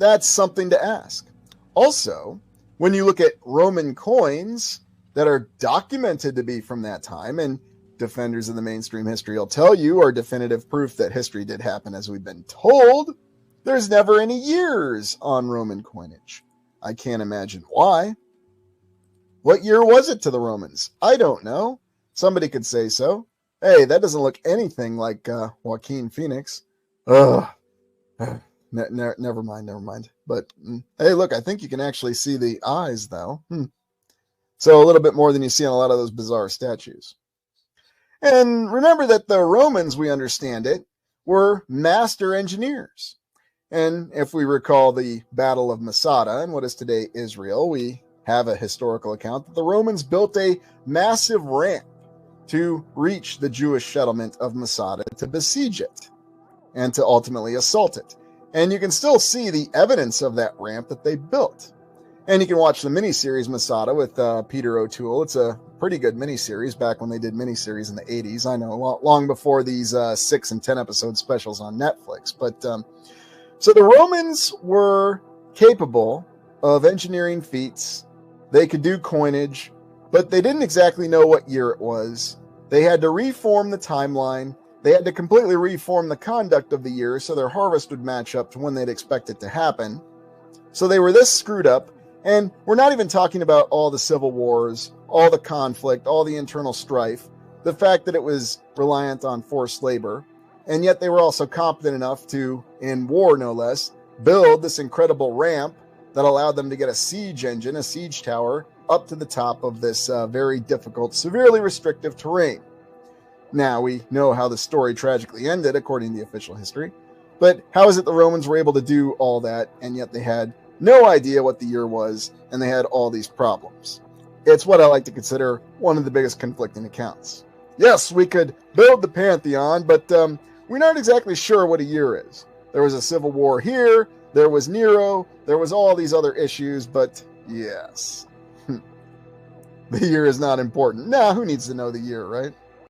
That's something to ask. Also, when you look at Roman coins that are documented to be from that time, and defenders of the mainstream history will tell you are definitive proof that history did happen as we've been told, there's never any years on Roman coinage. I can't imagine why. What year was it to the Romans? I don't know. Somebody could say so. Hey, that doesn't look anything like Joaquin Phoenix. Ugh. Never mind. But hey, look, I think you can actually see the eyes, though. So a little bit more than you see on a lot of those bizarre statues. And remember that the Romans, we understand it, were master engineers. And if we recall the Battle of Masada in what is today Israel, we have a historical account that the Romans built a massive ramp to reach the Jewish settlement of Masada to besiege it and to ultimately assault it. And you can still see the evidence of that ramp that they built. And you can watch the miniseries Masada with Peter O'Toole. It's a pretty good miniseries back when they did miniseries in the 80s. I know, long before these 6 and 10 episode specials on Netflix. But so the Romans were capable of engineering feats. They could do coinage, but they didn't exactly know what year it was. They had to reform the timeline. They had to completely reform the conduct of the year so their harvest would match up to when they'd expect it to happen. So they were this screwed up, and we're not even talking about all the civil wars, all the conflict, all the internal strife, the fact that it was reliant on forced labor, and yet they were also competent enough to, in war no less, build this incredible ramp that allowed them to get a siege engine, a siege tower, up to the top of this very difficult, severely restrictive terrain. Now, we know how the story tragically ended, according to the official history, but how is it the Romans were able to do all that, and yet they had no idea what the year was, and they had all these problems? It's what I like to consider one of the biggest conflicting accounts. Yes, we could build the Pantheon, but we're not exactly sure what a year is. There was a civil war here, there was Nero, there was all these other issues, but yes, the year is not important. Nah, who needs to know the year, right?